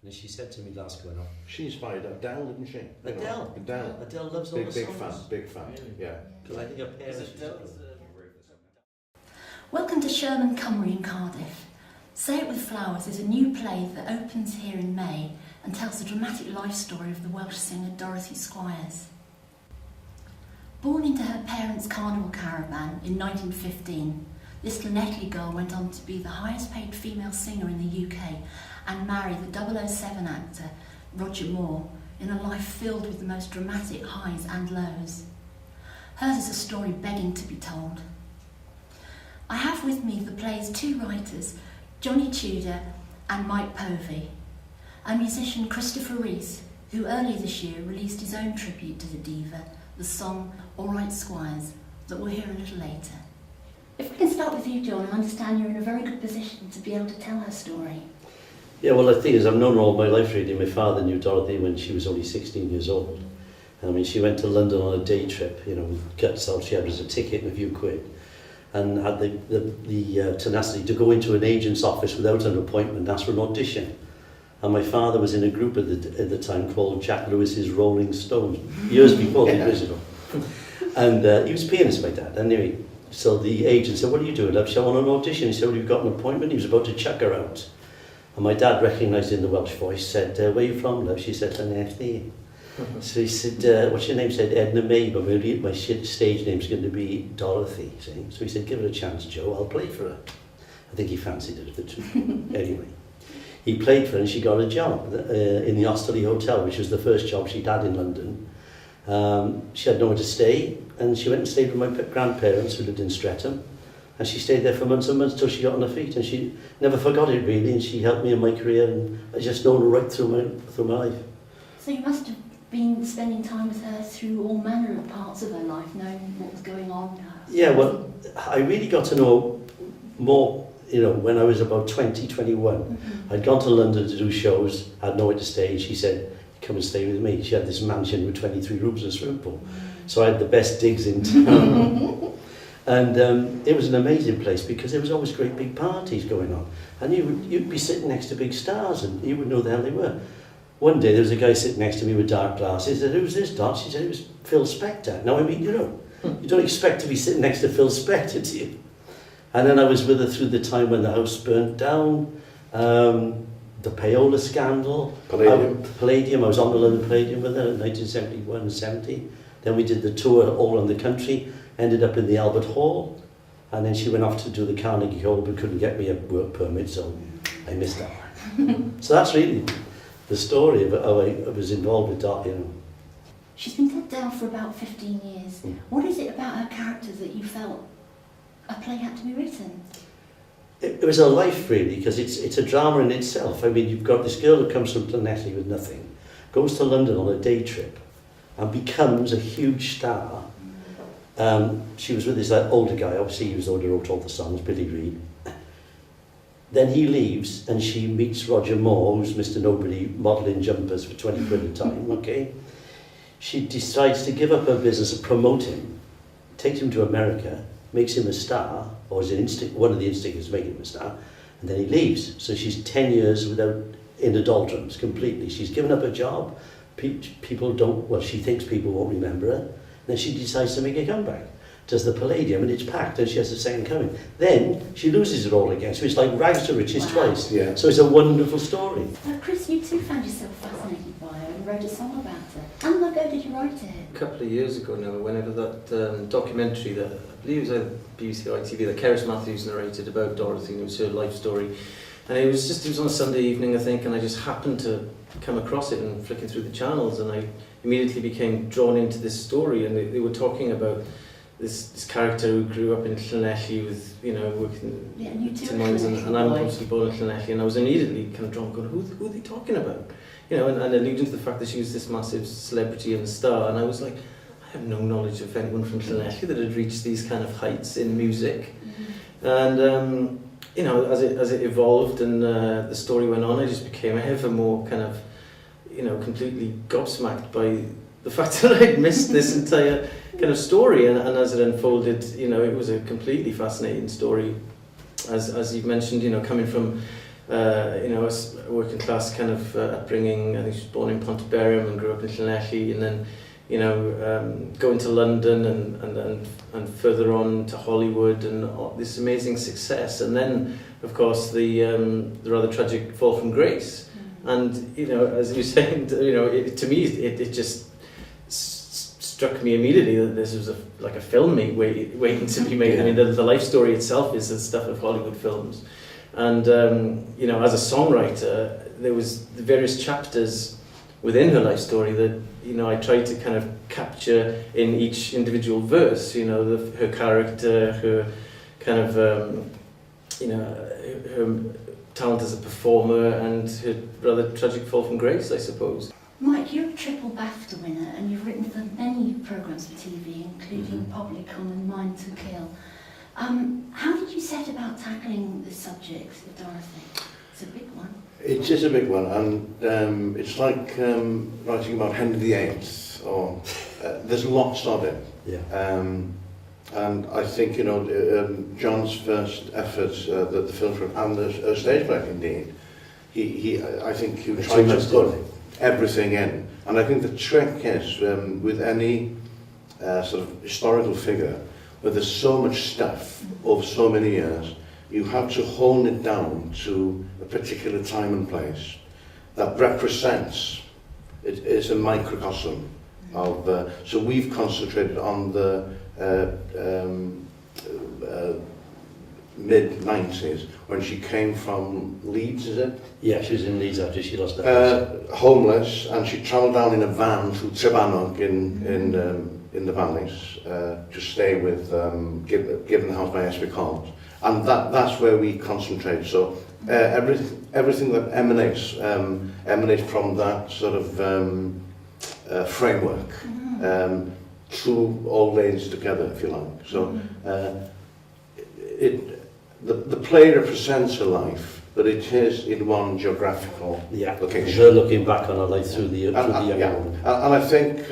And she said to me last going on, She inspired Adele, didn't she? Adele. Adele. Adele loves all the songs. Big fan, Really? yeah. Because I think her parents... Welcome to Sherman Cymru in Cardiff. Say It With Flowers is a new play that opens here in May and tells the dramatic life story of the Welsh singer Dorothy Squires. Born into her parents' carnival caravan in 1915, this Llanelli girl went on to be the highest paid female singer in the UK and marry the 007 actor Roger Moore in a life filled with the most dramatic highs and lows. Hers is a story begging to be told. I have with me the play's two writers, Johnny Tudor and Meic Povey, and musician Christopher Rees, who earlier this year released his own tribute to the diva, the song All Right Squires, that we'll hear a little later. If we can start with you, John, I understand you're in a very good position to be able to tell her story. Yeah, well, the thing is, I've known her all my life, really. My father knew Dorothy when she was only 16 years old. I mean, she went to London on a day trip, you know, guts all she had was a ticket and a few quid, and had the tenacity to go into an agent's office without an appointment and ask for an audition. And my father was in a group at the time called Jack Lewis's Rolling Stones, years before the original. And he was a pianist, my dad. Anyway, so the agent said, "What are you doing, love?" She said, "I want an audition." He said, "Well, you've got an appointment." He was about to chuck her out. And my dad, recognised in the Welsh voice, said, "Where are you from, love?" She said, "Llanelli." So he said, "What's your name?" Said, "Edna May, but my stage name's going to be Dorothy." See? So he said, "Give her a chance, Joe, I'll play for her." I think he fancied her, the truth. Anyway, he played for her and she got a job in the Hostelry Hotel, which was the first job she'd had in London. She had nowhere to stay, and she went and stayed with my grandparents who lived in Streatham. And she stayed there for months and months till she got on her feet, and she never forgot it really, and she helped me in my career, and I just known her right through my life. So you must have been spending time with her through all manner of parts of her life, knowing what was going on. Yeah, well, I really got to know more, you know, when I was about 20, 21. Mm-hmm. I'd gone to London to do shows, I had nowhere to stay. She said, "Come and stay with me." She had this mansion with 23 rooms and a swimming pool. So I had the best digs in town. And it was an amazing place because there was always great big parties going on. And you'd be sitting next to big stars and you would know the hell they were. One day there was a guy sitting next to me with dark glasses. He said, "Who's this, Dot?" She said, "It was Phil Spector." Now, I mean, you know, you don't expect to be sitting next to Phil Spector, do you? And then I was with her through the time when the house burnt down, the payola scandal. Palladium. I was on the London Palladium with her in 1971 and 70. Then we did the tour all around the country, ended up in the Albert Hall, and then she went off to do the Carnegie Hall but couldn't get me a work permit, so I missed that one. So that's really the story of how I was involved with Dot, you know. She's been dead down for about 15 years. What is it about her character that you felt a play had to be written? It was her life, really, because it's a drama in itself. I mean, you've got this girl who comes from Llanelli with nothing, goes to London on a day trip, and becomes a huge star. She was with this older guy, obviously he was the one who wrote all the songs, Billy Reed. Then he leaves and she meets Roger Moore, who's Mr. Nobody, modelling jumpers for 20 quid a time, okay? She decides to give up her business and promote him, takes him to America, makes him a star, or is one of the instigators making him a star, and then he leaves. So she's 10 years in the doldrums completely. She's given up her job. People don't, well, she thinks people won't remember her. Then she decides to make a comeback. Does the Palladium, and it's packed, and she has a second coming. Then she loses it all again. So it's like rags to riches twice. Yeah. So it's a wonderful story. Chris, you too found yourself fascinated by her and wrote a song about her. How long ago did you write it? A couple of years ago now, whenever that documentary that I believe it was BBC or ITV that Cerys Matthews narrated about Dorothy, and it was her life story. And it was on a Sunday evening, I think, and I just happened to come across it and flicking through the channels, and I immediately became drawn into this story. And they were talking about this character who grew up in Llanelli with, you know, working tin mines, and I'm obviously born in Llanelli, and I was immediately kind of drawn, going, who are they talking about? You know, and alluding to the fact that she was this massive celebrity and star, and I was like, I have no knowledge of anyone from Llanelli that had reached these kind of heights in music. And you know, as it evolved and the story went on, I just became ever more kind of, you know, completely gobsmacked by the fact that I'd missed this entire kind of story, and as it unfolded, you know, it was a completely fascinating story, as you've mentioned, you know, coming from you know, a working class kind of upbringing. I think she was born in Pontyberem and grew up in Llanelli, and then, you know, going to London and further on to Hollywood, and this amazing success. And then, of course, the rather tragic fall from grace. And, you know, as you were saying, you know, to me, it just struck me immediately that this was like a film waiting to be made. I mean, the life story itself is the stuff of Hollywood films. And, you know, as a songwriter, there was the various chapters within her life story that, you know, I tried to kind of capture in each individual verse, you know, her character, her kind of, you know, her talent as a performer, and her rather tragic fall from grace, I suppose. Mike, you're a triple BAFTA winner, and you've written for many programmes for TV, including Publicon and Mind to Kill. How did you set about tackling the subject of Dorothy? It's a big one. It is a big one, and it's like writing about Henry VIII, or there's lots of it. Yeah. And I think, you know, John's first efforts, the film and the stage play, indeed, I think he tried to put everything in. And I think the trick is, with any sort of historical figure, where there's so much stuff over so many years, you have to hone it down to a particular time and place that represents, it is a microcosm of, so we've concentrated on the mid-90s, when she came from Leeds, is it? Yeah, she was in Leeds after she lost her homeless, and she travelled down in a van to Trebanog in the valleys to stay with, given the house by S.B. Collins. And that's where we concentrate. So everything that emanates from that sort of framework, two old ladies together, if you like. So the play represents her life, but it is in one geographical location. Her looking back on her life through the young woman. And I think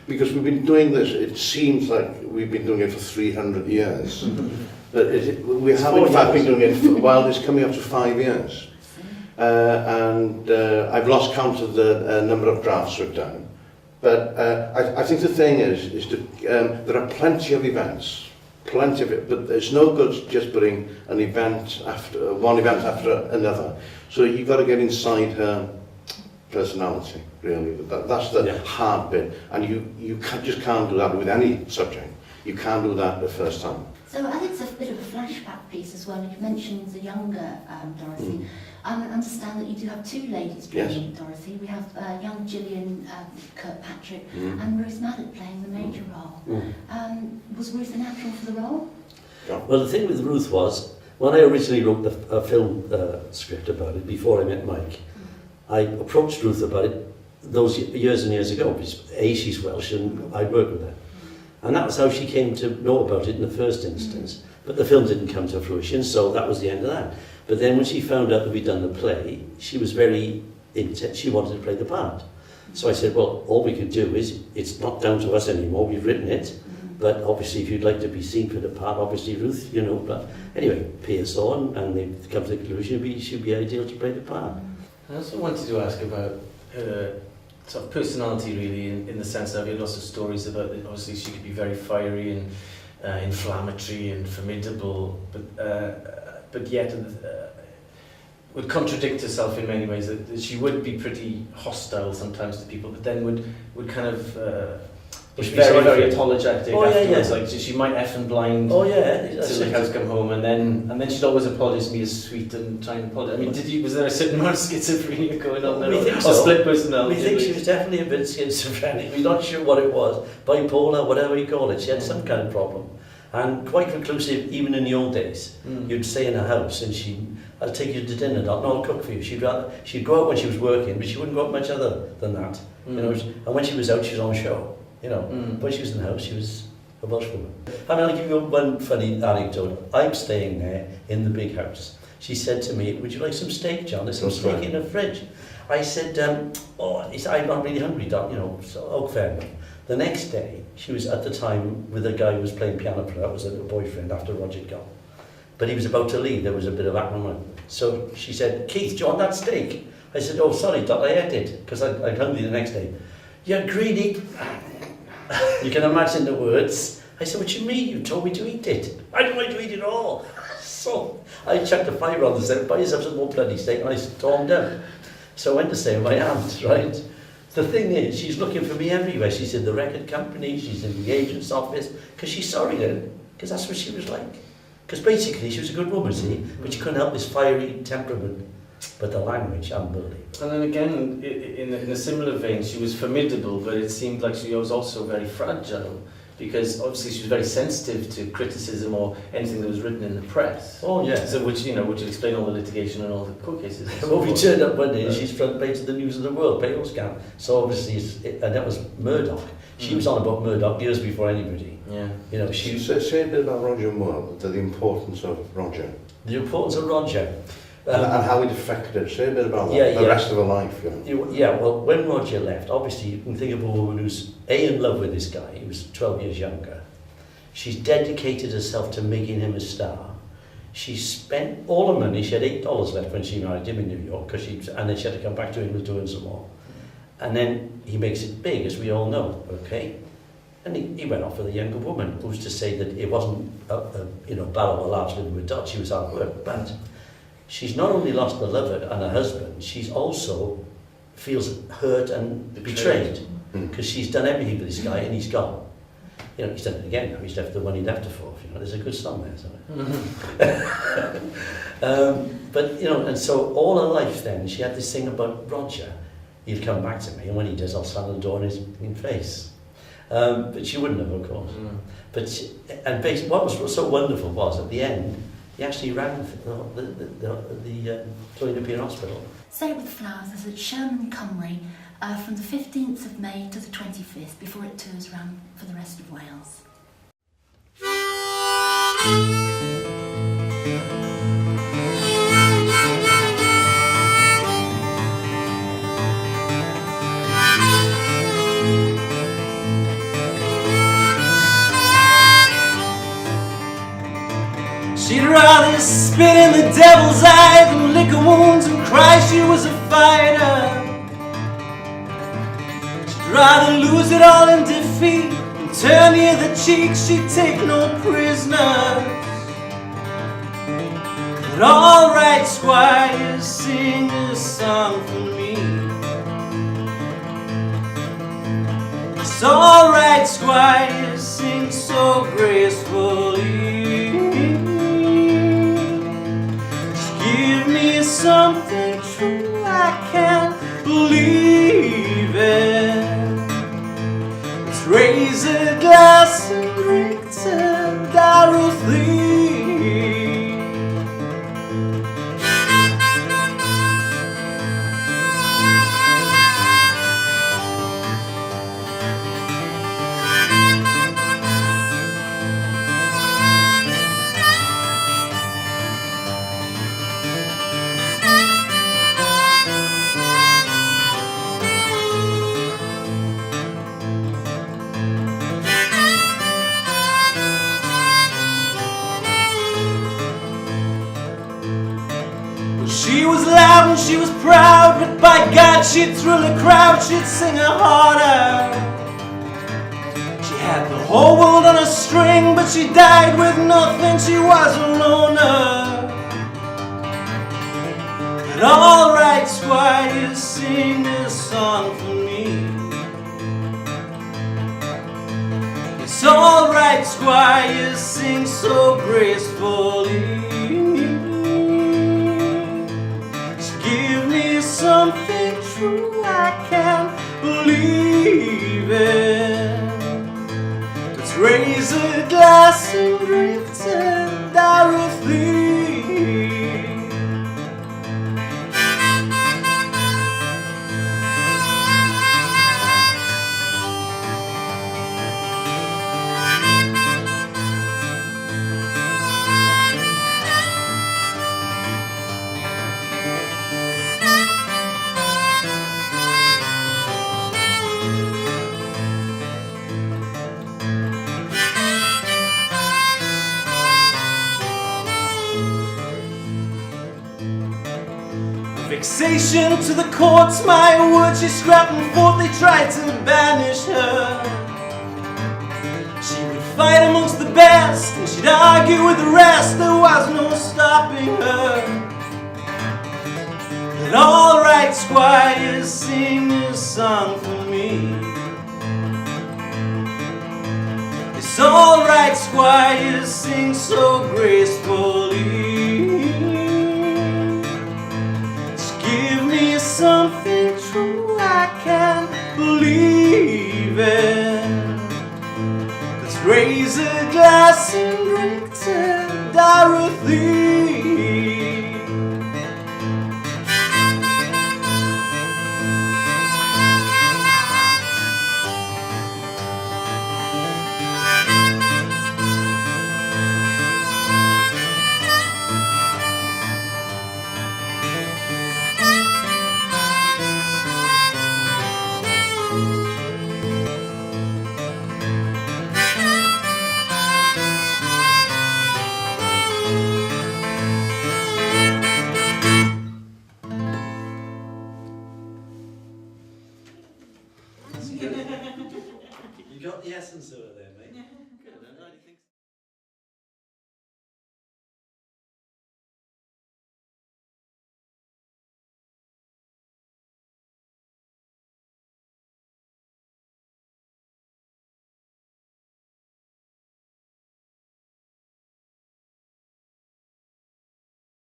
because we've been doing this, it seems like we've been doing it for 300 years. But we have in fact been doing it for a while. It's coming up to 5 years. And I've lost count of the number of drafts we've done. But I think the thing is there are plenty of events, plenty of it, but it's no good just putting an event after one event after another. So you've got to get inside her personality, really. That's the hard bit, and you just can't do that with any subject. You can't do that the first time. So I think it's a bit of a flashback piece as well. You mentioned the younger Dorothy. I understand that you do have two ladies playing Dorothy. We have young Gillian Kirkpatrick and Ruth Maddott playing the major role. Was Ruth a natural for the role? Well, the thing with Ruth was, when I originally wrote a film script about it, before I met Mike, I approached Ruth about it those years and years ago, because A, she's Welsh and I worked with her. And that was how she came to know about it in the first instance. But the film didn't come to fruition, so that was the end of that. But then when she found out that we'd done the play, she was very intense. She wanted to play the part. So I said, well, all we could do is, it's not down to us anymore, we've written it. But obviously, if you'd like to be seen for the part, obviously Ruth, you know. But anyway, Pia saw and they've come to the conclusion she'd be ideal to play the part. I also wanted to ask about her sort of personality, really, in the sense that I've heard lots of stories about that. Obviously, she could be very fiery and inflammatory and formidable, but yet would contradict herself in many ways. That she would be pretty hostile sometimes to people, but then would kind of be very apologetic afterwards. Like she might F and blind till the cows come home, and then she'd always apologise and be as sweet and try and apologise. I mean, was there a certain amount of schizophrenia going on there? We think or so. Split personality? We think she was definitely a bit schizophrenic. We're not sure what it was. Bipolar, whatever you call it. She had some kind of problem. And quite reclusive, even in the old days. You'd stay in her house and I'll take you to dinner, I'll cook for you. She'd go out when she was working, but she wouldn't go out much other than that. You know, and when she was out, she was on show. You know, when she was in the house, she was a Welsh woman. And I'll give you one funny anecdote. I'm staying there in the big house. She said to me, would you like some steak, John? There's some steak in the fridge. I said, I'm not really hungry, you know, so fair enough. The next day, she was at the time with a guy who was playing piano for her, that was her boyfriend after Roger had gone. But he was about to leave. There was a bit of acrimony. So she said, Keith, do you want that steak? I said, oh, sorry, Dot, I ate it, because I'd hungry the next day. You're greedy. You can imagine the words. I said, what do you mean? You told me to eat it. I don't want to eat it all. So I chucked a fiver on and said, buy yourself some more bloody steak, and I stormed out. So I went to stay with my aunt, right? The thing is, she's looking for me everywhere. She's in the record company, she's in the agent's office, because she's sorry then, because that's what she was like. Because basically, she was a good woman, see, but she couldn't help this fiery temperament. But the language, unbelievable. And then again, in a similar vein, she was formidable, but it seemed like she was also very fragile, because obviously she was very sensitive to criticism or anything that was written in the press. Oh, yeah. So which would explain all the litigation and all the court cases. Well, we turned up one day and she's front page of the News of the World, payroll scam. So obviously, and that was Murdoch. She was on about Murdoch years before anybody. Yeah. You know, she... Say a bit about Roger Moore, the importance of Roger. The importance of Roger. And how it affected, say a bit about that, Yeah, the rest of her life. You know. Yeah, well, when Roger left, obviously you can think of a woman who's in love with this guy, he was 12 years younger. She's dedicated herself to making him a star. She spent all her money, she had $8 left when she married him in New York, and then she had to come back to England doing some more. And then he makes it big, as we all know, okay? And he went off with a younger woman, who's to say that it wasn't barrel of laughs living with Dot, she was hard work, but she's not only lost the lover and her husband, she's also feels hurt and betrayed because she's done everything for this guy and he's gone. You know, he's done it again now. He's left the one he left her for. You know, there's a good song there, isn't it? But you know, and so all her life then she had this thing about Roger. He'll come back to me, and when he does, I'll slam the door in his face. But she wouldn't have, of course. But what was so wonderful was at the end. He actually ran the Toy Pier Hospital. Say It With Flowers is at Sherman Cymru from the 15th of May to the 25th before it tours around for the rest of Wales. She'd rather spit in the devil's eye than lick her wounds and cry she was a fighter. She'd rather lose it all in defeat and turn the other cheek. She'd take no prisoners. But alright, Squires, sing a song for me. It's alright, Squires, sing so gracefully. Give me something true, I can't believe it. Let's raise a glass and drink to Dorothy. She was loud and she was proud, but by God she'd thrill a crowd, she'd sing her heart out. She had the whole world on a string, but she died with nothing, she was a loner. But alright, Squires, sing a song for me. It's alright, Squires, sing so gracefully. Something true, I can't believe it. Let's raise a glass and drink to Dorothy. Vexation to the courts, my words she scrapped and forth, they tried to banish her. She would fight amongst the best, and she'd argue with the rest, there was no stopping her. But all right, Squires, sing a song for me. It's all right, Squires, sing so gracefully. Give me something true I can believe in. Let's raise a glass and drink to Dorothy. You got the essence of it.